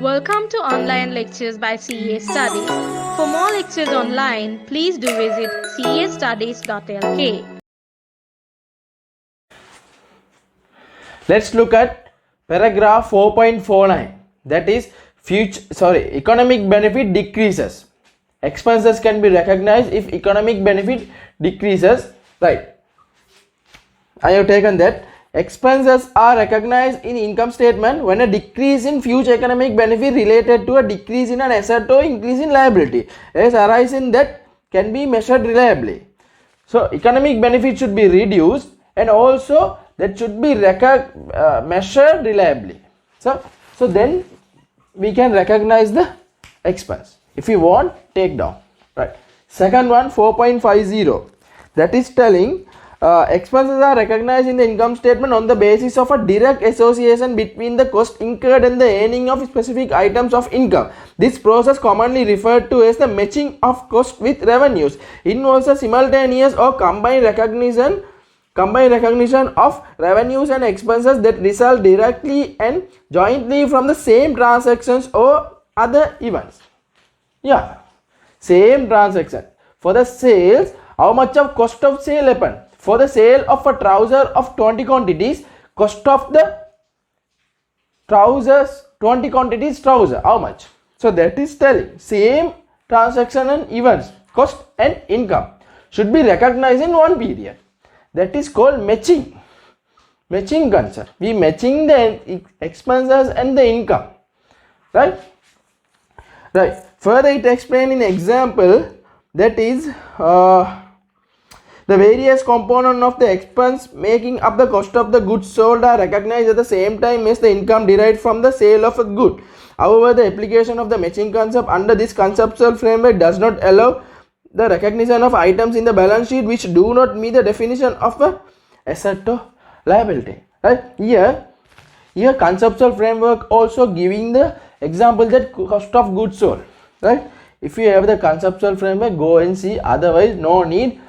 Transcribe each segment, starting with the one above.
Welcome to online lectures by CA Studies. For more lectures online, please do visit castudies.lk. Let's look at paragraph 4.49, that is economic benefit decreases. Expenses can be recognized if economic benefit decreases, right? I have taken that expenses are recognized in income statement when a decrease in future economic benefit related to a decrease in an asset or increase in liability as arising that can be measured reliably. So economic benefit should be reduced and also that should be measured reliably. So then we can recognize the expense. If you want, take down, right? Second one, 4.50, that is telling expenses are recognized in the income statement on the basis of a direct association between the cost incurred and the earning of specific items of income. This process, commonly referred to as the matching of cost with revenues, involves a simultaneous or combined recognition of revenues and expenses that result directly and jointly from the same transactions or other events. Yeah, same transaction. For the sales, how much of cost of sale happened? For the sale of a trouser of 20 quantities, cost of the trousers 20 quantities trouser, how much? So that is telling same transaction and events, cost and income should be recognized in one period. That is called matching concept. We matching the expenses and the income, right? Further, it explained in example, that is the various components of the expense making up the cost of the goods sold are recognized at the same time as the income derived from the sale of a good. However, the application of the matching concept under this conceptual framework does not allow the recognition of items in the balance sheet which do not meet the definition of a asset or liability, right? Here conceptual framework also giving the example that cost of goods sold, right? If you have the conceptual framework, go and see, otherwise no need,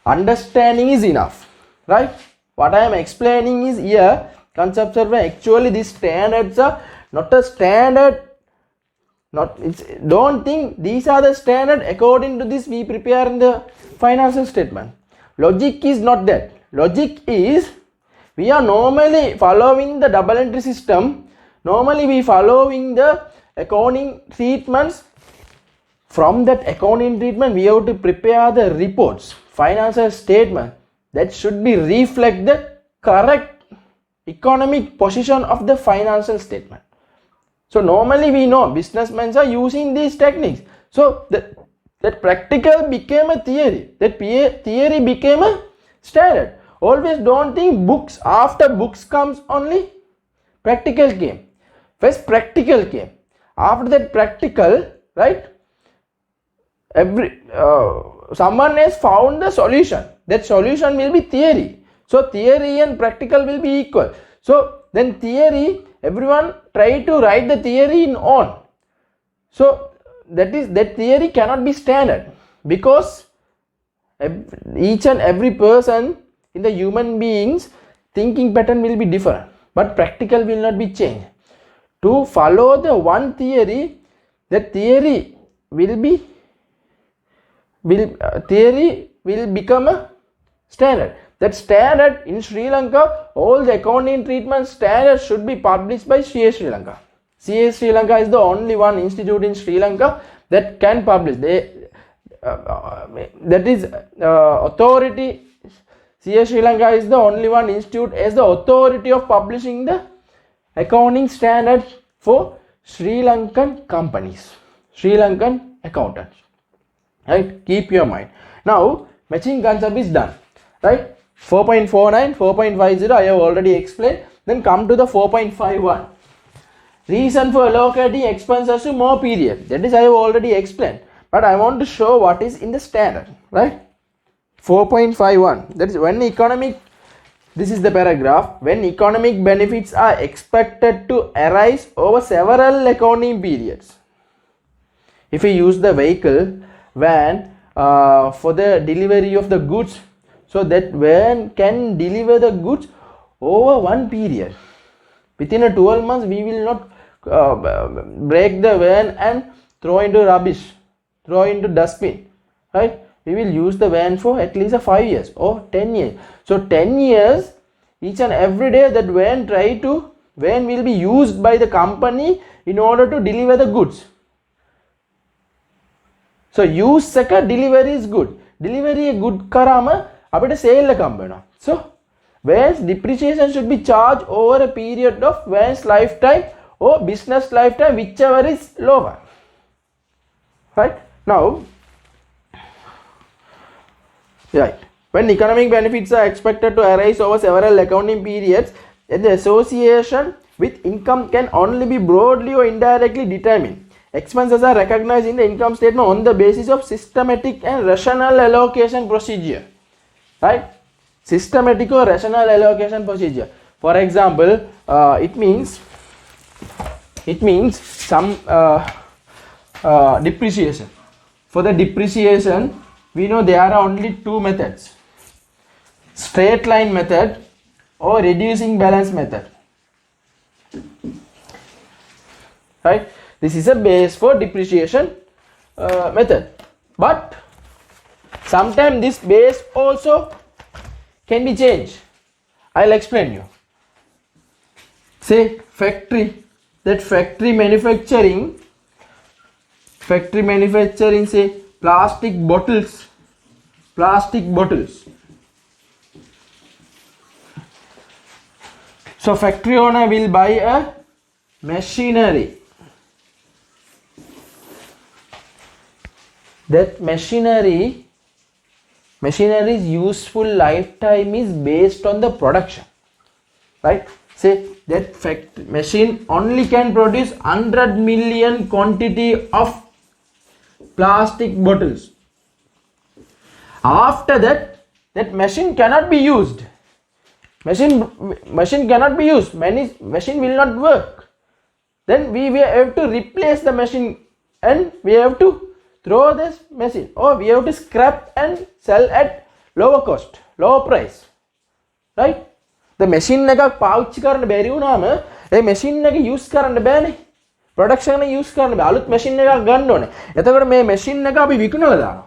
understanding is enough, right? What I am explaining is here conceptual framework. Actually these standards are not a standard, don't think these are the standard according to this we prepare in the financial statement. Logic is not that. Logic is we are normally following the double entry system. Normally we following the accounting treatments. From that accounting treatment we have to prepare the reports, financial statement that should be reflect the correct economic position of the financial statement. So normally we know businessmen are using these techniques. So that practical became a theory. That theory became a standard. Always don't think books, after books comes only practical came. First practical came. After that practical, right? Someone has found the solution. That solution will be theory. So theory and practical will be equal. So then theory, everyone try to write the theory in on. So that theory cannot be standard because each and every person in the human beings thinking pattern will be different, but practical will not be changed. To follow the one theory, that theory will become a standard. That standard in Sri Lanka, all the accounting treatment standards should be published by CA Sri Lanka. CA Sri Lanka is the only one institute in Sri Lanka that can publish. That is authority. CA Sri Lanka is the only one institute as the authority of publishing the accounting standards for Sri Lankan companies, Sri Lankan accountants. Right? Keep your mind. Now matching concept is done, right? 4.49, 4.50 I have already explained. Then come to the 4.51. Reason for allocating expenses to more period. That is I have already explained. But I want to show what is in the standard, right? 4.51. That is when economic, this is the paragraph, when economic benefits are expected to arise over several accounting periods. If you use the vehicle van for the delivery of the goods, so that van can deliver the goods over one period. Within a 12 months we will not break the van and throw into rubbish, throw into dustbin, right? We will use the van for at least 5 years or 10 years. So 10 years, each and every day that van will be used by the company in order to deliver the goods. So use එක delivery is good. Delivery a good කරාම අපිට sale එක හම්බ වෙනවා. So van's depreciation should be charged over a period of van's lifetime or business lifetime, whichever is lower. Right? Now, right. When economic benefits are expected to arise over several accounting periods, then the association with income can only be broadly or indirectly determined. Expenses are recognized in the income statement on the basis of systematic and rational allocation procedure. Right? Systematic or rational allocation procedure. For example, it means some depreciation. For the depreciation, we know there are only two methods: straight line method or reducing balance method. Right? This is a base for depreciation method, but sometimes this base also can be changed. I'll explain you. Say factory manufacturing, say plastic bottles. So factory owner will buy a machinery. That machinery's useful lifetime is based on the production, right? Say that machine only can produce 100 million quantity of plastic bottles. After that machine cannot be used. Machine cannot be used. Machine will not work. Then we have to replace the machine and we have to throw this machine, or we have to scrap and sell at lower cost, lower price, right? The machine එකක් පාවිච්චි කරන්න බැරි වුණාම ඒ machine එක use කරන්න බෑනේ. production එක use කරන්න බෑ. අලුත් machine එකක් ගන්න ඕනේ. එතකොට මේ machine එක අපි විකුණලා දානවා.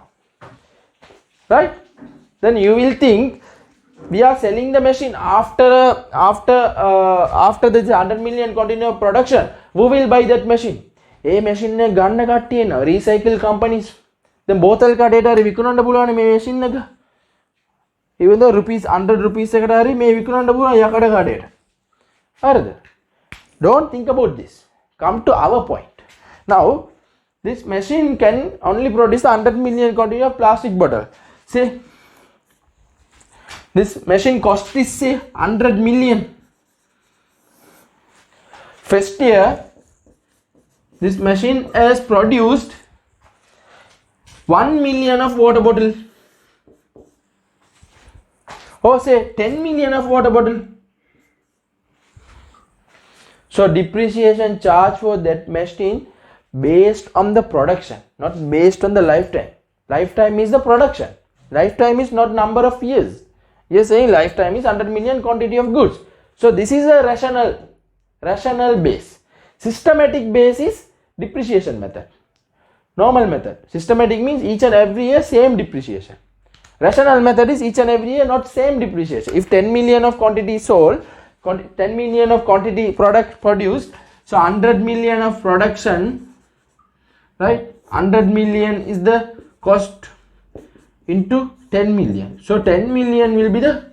Right? Then you will think we are selling the machine after this 100 million quantity of production. Who will buy that machine? A machine එක ගන්න කට්ටිය න recycle companies. දැන් බෝතල් කඩේට හරි විකුණන්න පුළුවන් මේ machine එක. Even though ₹100 එකකට හරි මේ විකුණන්න පුළුවන් යකඩ කඩේට. හරිද? Don't think about this. Come to our point. Now, this machine can only produce 100 million quantity of plastic bottle. Say this machine cost is say 100 million. First year, this machine has produced 1 million of water bottle, or say 10 million of water bottle. So depreciation charge for that machine based on the production, not based on the lifetime. Lifetime is the production. Lifetime is not number of years. You're saying lifetime is 100 million quantity of goods. So this is a rational base. Systematic base is depreciation method. Normal method. Systematic means each and every year same depreciation. Rational method is each and every year not same depreciation. If 10 million of quantity sold, 10 million of quantity product produced, so 100 million of production, right? 100 million is the cost into 10 million. So 10 million will be the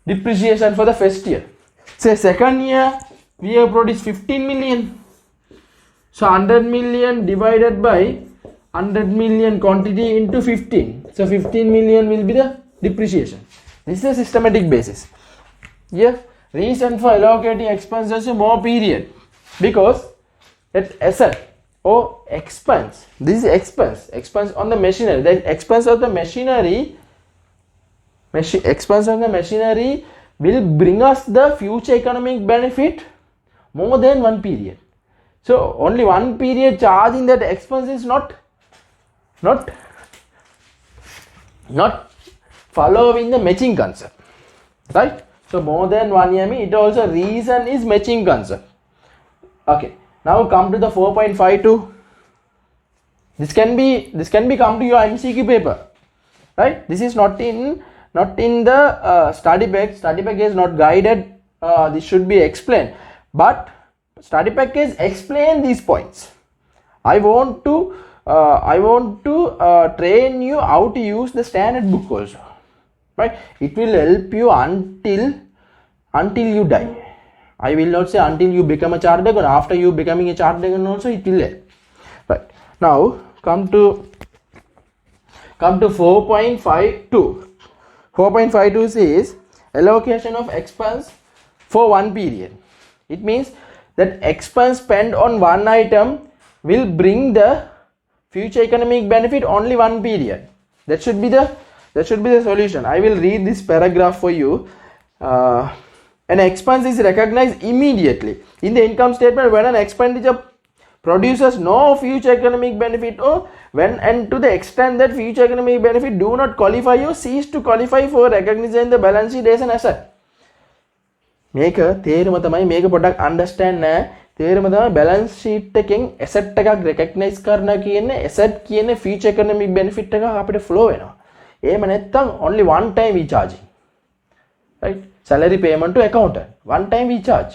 depreciation for the first year. Say second year we have produced 15 million. So 100 million divided by 100 million quantity into 15. So 15 million will be the depreciation. This is a systematic basis. Yeah. Reason for allocating expenses to more period, because that asset or expense, this is expense on the machinery. The expense of the machinery will bring us the future economic benefit more than one period. So only one period charging that expense is not following the matching concept, right? So more than 1 year, it also reason is matching concept. Okay. Now come to the 4.52. This can be come to your MCQ paper, right? This is not in the study pack. Study pack is not guided. This should be explained, but study pack is explain these points. I want to train you how to use the standard book also, right? It will help you until you die. I will not say until you become a chartered accountant. After you becoming a chartered accountant also it will help, right? Now come to 4.52. 4.52 says allocation of expense for one period. It means that expense spent on one item will bring the future economic benefit only one period. That should be the solution. I will read this paragraph for you. An expense is recognized immediately in the income statement when an expenditure produces no future economic benefit, or when and to the extent that future economic benefit do not qualify or cease to qualify for recognition in the balance sheet as an asset. මේක තේරුම තමයි මේක පොඩ්ඩක් understand නැහැ. තේරුම තමයි balance sheet එකෙන් asset එකක් recognize කරනවා කියන්නේ asset කියන future economic benefit එක අපිට flow වෙනවා. එහෙම නැත්නම් only one time we charging. Right? Salary payment to accountant. One time we charge.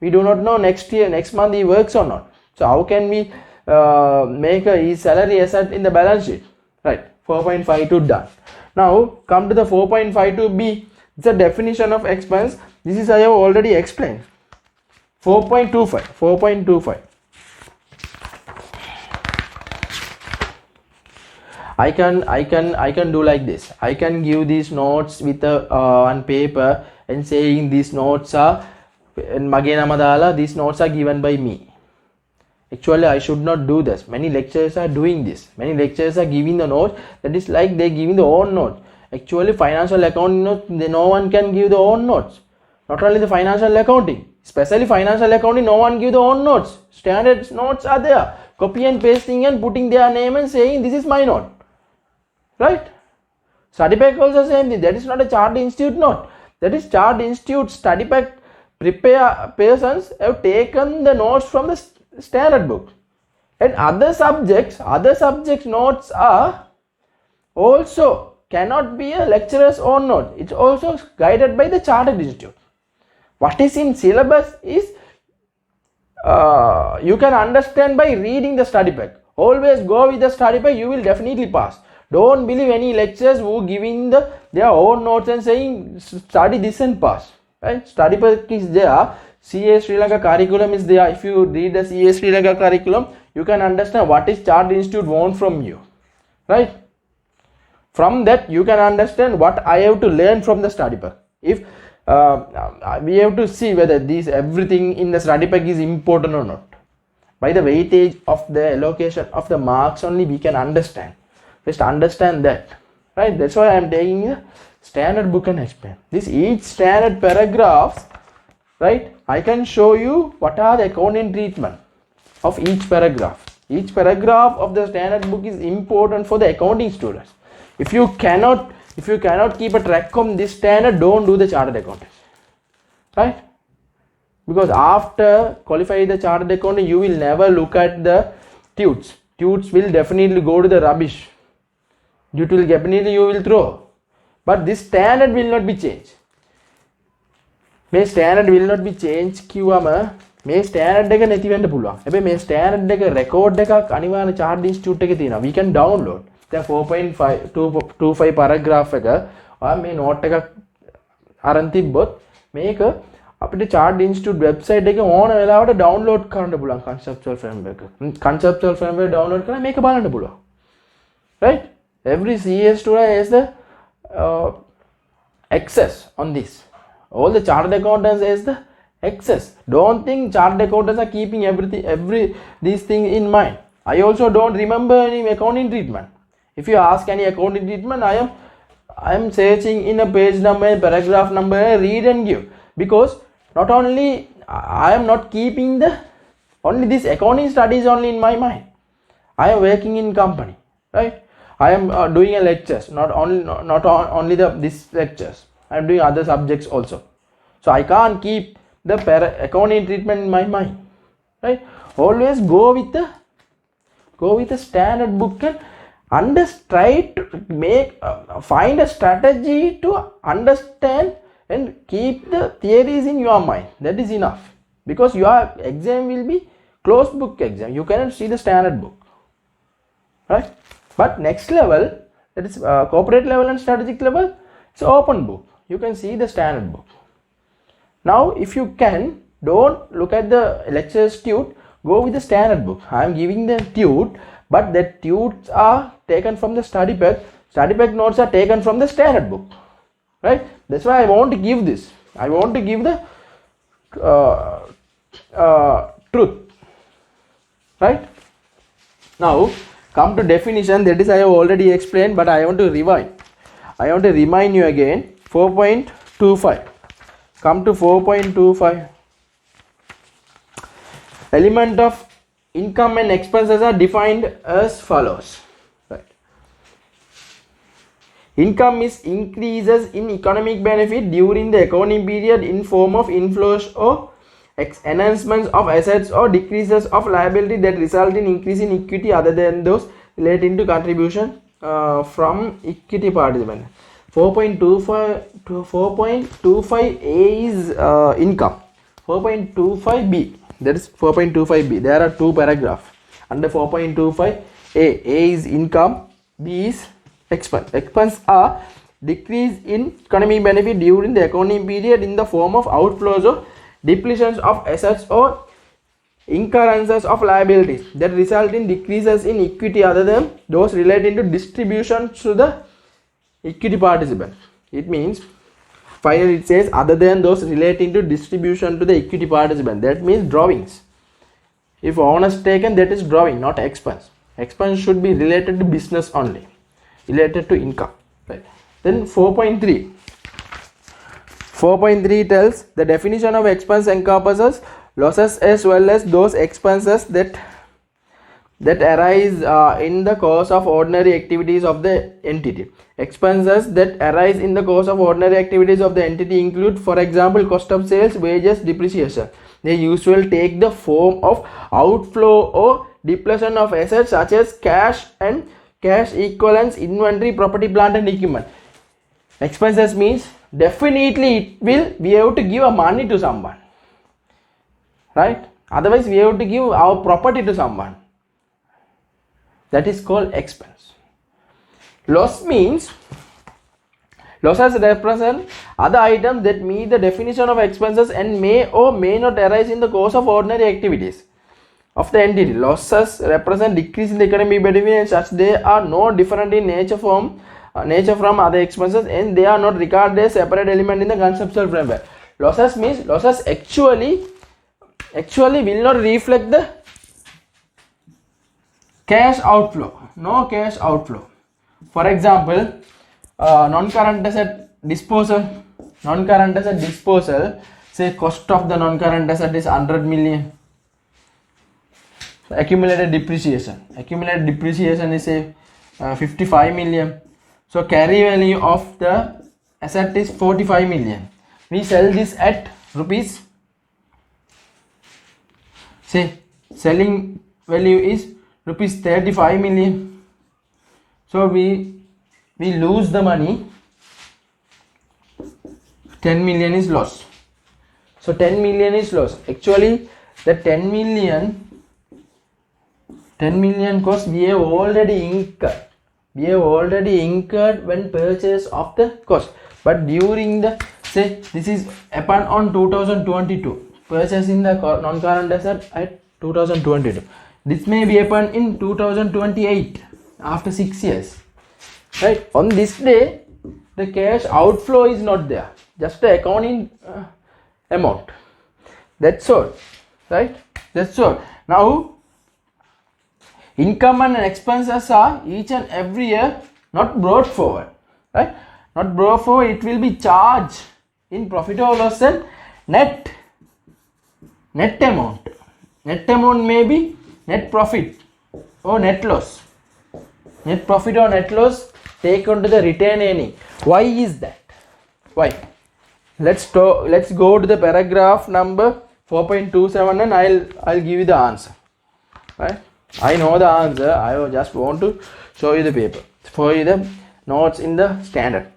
We do not know next month he works or not. So how can we make his salary asset in the balance sheet? Right? 4.52 done. Now come to the 4.52b. It's a definition of expense. This is I have already explained. 4.25. I can do like this. I can give these notes with on paper and saying these notes are these notes are given by me. Actually, I should not do this. Many lecturers are doing this. Many lecturers are giving the notes. That is like they giving their own notes. Actually, financial accounting notes, no one can give their own notes. Not only the financial accounting, especially financial accounting, no one give their own notes. Standard notes are there. Copy and pasting and putting their name and saying this is my note. Right? Study pack also same thing. That is not a Chartered Institute note. That is Chartered Institute study pack persons have taken the notes from the standard book. And other subjects notes are also cannot be a lecturer's own note. It's also guided by the Chartered Institute. What is in syllabus is you can understand by reading the study pack. Always go with the study pack, you will definitely pass. Don't believe any lecturers who giving their own notes and saying study this and pass. Right? Study pack is there. CA Sri Lanka curriculum is there. If you read the CA Sri Lanka curriculum, you can understand what is Chartered Institute want from you. Right? From that you can understand what I have to learn from the study pack. If we have to see whether everything in the study pack is important or not. By the weightage of the allocation of the marks only we can understand. Just understand that. Right? That's why I am taking a standard book and explain. This each standard paragraph, right? I can show you what are the accounting treatment of each paragraph. Each paragraph of the standard book is important for the accounting students. If you cannot keep a track on this standard, don't do the chartered accounting. Right? Because after qualifying the chartered accountant, you will never look at the tutes. Tutes will definitely go to the rubbish. Due to definitely you will throw. But this standard will not be changed. මේ standard will not be changed කිව්වම මේ standard එක නැති වෙන්න පුළුවන්. හැබැයි මේ standard එක record එකක් අනිවාර්ය Chartered Institute එකේ තියෙනවා. We can download. දැන් 4.5 paragraph එක ඔයා මේ note එකක් අරන් තිබ්බොත් මේක අපිට Chartered Institute website එකේ ඕන වෙලාවට download කරන්න පුළුවන් conceptual framework එක. Conceptual framework download කරලා මේක බලන්න පුළුවන්. Right? Every CA student has the access on this. All the chartered accountants has the access. Don't think chartered accountants are keeping these things in mind. I also don't remember any accounting treatment. If you ask any accounting treatment, I am searching in a page number, paragraph number, read and give. Because not only I am not keeping only this accounting studies only in my mind. I am working in company, right? I am doing a lectures, not only this lectures. I am doing other subjects also. So I can't keep the accounting treatment in my mind. Right? always go with the standard book and try to find a strategy to understand and keep the theories in your mind. That is enough, because your exam will be closed book exam. You cannot see the standard book, right? But next level, that is corporate level and strategic level, it's open book. You can see the standard book. Now if you can, don't look at the lectures tute, go with the standard book. I am giving the tute, but the tutes are taken from the study pack. Study pack notes are taken from the standard book, right? That's why I want to give this. I want to give the truth, right? Now come to definition. That is I have already explained, but I want to rewind. I want to remind you again. 4.25. Come to 4.25. Element of income and expenses are defined as follows. Right. Income is increases in economic benefit during the accounting period in form of inflows or enhancements of assets or decreases of liability that result in increase in equity other than those relating to contribution from equity participant. 4.25A is income. 4.25B, that is 4.25B. There are two paragraphs under 4.25A. A is income, B is expense. Expense are decrease in economic benefit during the accounting period in the form of outflows or depletions of assets or incurrences of liabilities that result in decreases in equity other than those relating to distribution to the equity participant. It means finally it says other than those relating to distribution to the equity participant. That means drawings. If honest taken, that is drawing, not expense. Expense should be related to business only, related to income, right? Then 4.3. 4.3 tells the definition of expense encompasses losses as well as those expenses that arise in the course of ordinary activities of the entity. Expenses that arise in the course of ordinary activities of the entity include, for example, cost of sales, wages, depreciation. They usually take the form of outflow or depletion of assets such as cash and cash equivalents, inventory, property, plant and equipment. Expenses means definitely we have to give a money to someone, right? Otherwise we have to give our property to someone. That is called expense. Loss means losses represent other items that meet the definition of expenses and may or may not arise in the course of ordinary activities of the entity. Losses represent decrease in the economic benefit and such they are no different in nature from other expenses and they are not regarded as separate element in the conceptual framework. Losses means losses actually will not reflect the cash outflow. No cash outflow. For example, non-current asset disposal. Say cost of the non-current asset is 100 million. Accumulated depreciation is say 55 million. So carry value of the asset is 45 million. We sell this at rupees. Say selling value is rupees 35 million. So we lose the money. 10 million is loss. So 10 million is loss. Actually the 10 million cost we have already incurred. When purchase of the cost. But during the, say this is happened on 2022. Purchasing the non-current asset at 2022. This may be happen in 2028 after 6 years, right? On this day the cash outflow is not there, just the accounting amount. That's all, right? That's all. Now income and expenses are each and every year not brought forward, right? Not brought forward, it will be charged in profit or loss and net amount. Net amount may be net profit or net loss. Net profit or net loss taken to the retained earning. Why is that? Why? Let's go to the paragraph number 4.27 and I'll give you the answer. right? I know the answer. I just want to show you the paper for you the notes in the standard.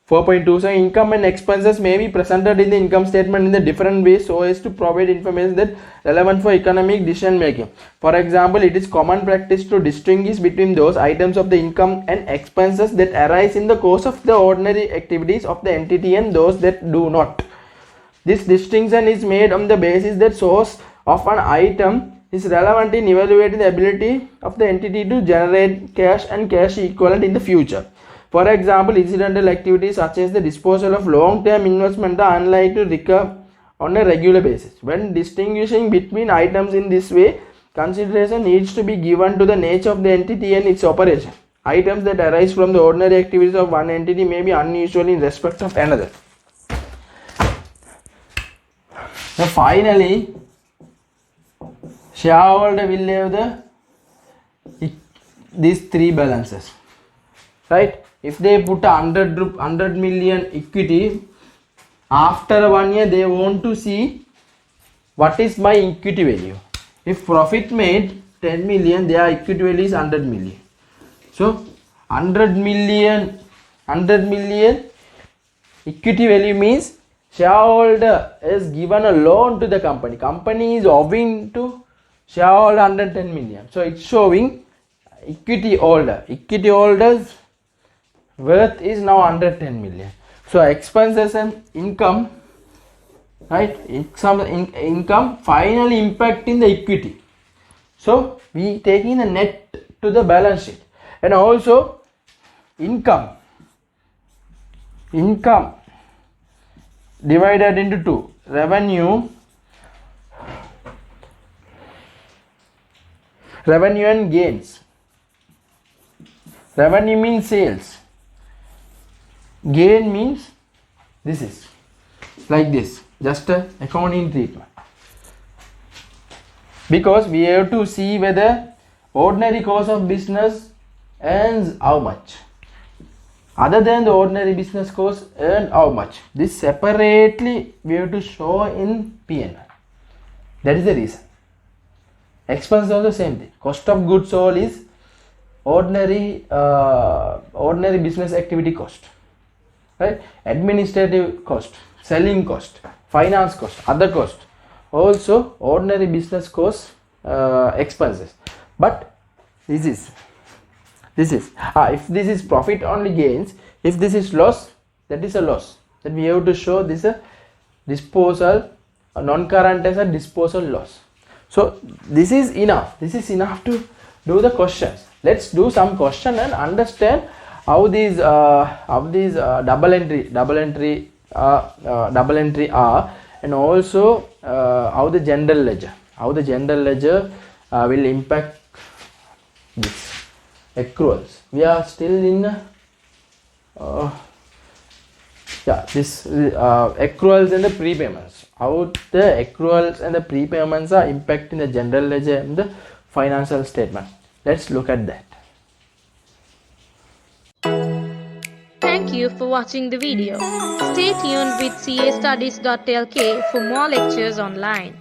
4.2, so income and expenses may be presented in the income statement in the different ways so as to provide information that relevant for economic decision making. For example, it is common practice to distinguish between those items of the income and expenses that arise in the course of the ordinary activities of the entity and those that do not. This distinction is made on the basis that source of an item is relevant in evaluating the ability of the entity to generate cash and cash equivalent in the future. For example, incidental activities such as the disposal of long-term investment are unlikely to recur on a regular basis. When distinguishing between items in this way, consideration needs to be given to the nature of the entity and its operation. Items that arise from the ordinary activities of one entity may be unusual in respect of another. Now finally, shareholder will have these three balances, right? If they put 100 million equity, after 1 year they want to see what is my equity value. If profit made 10 million, their equity value is 100 million. So 100 million equity value means shareholder is given a loan to the company. Company is owing to shareholder 110 million. So it's showing equity holder. Equity holders worth is now 110 million. So expenses and income, right? Income finally impacting the equity. So we taking the net to the balance sheet, and also income divided into two: revenue and gains. Revenue means sales. Gain means this is like this, just a accounting treatment, because we have to see whether ordinary course of business earns how much, other than the ordinary business course earn how much. This separately we have to show in P&L. That is the reason. Expense also the same thing. Cost of goods sold is ordinary business activity cost, right? Administrative cost, selling cost, finance cost, other cost, also ordinary business cost, expenses. But this is if this is profit only gains, if this is loss, that is a loss. Then we have to show this a disposal, a non-current as a disposal loss. So this is enough to do the questions. Let's do some question and understand how these double entry are, and also how the general ledger will impact this accruals. We are still in this accruals and the prepayments. How the accruals and the prepayments are impacting the general ledger and the financial statement. Let's look at that. Thank you for watching the video. Stay tuned with castudies.lk for more lectures online.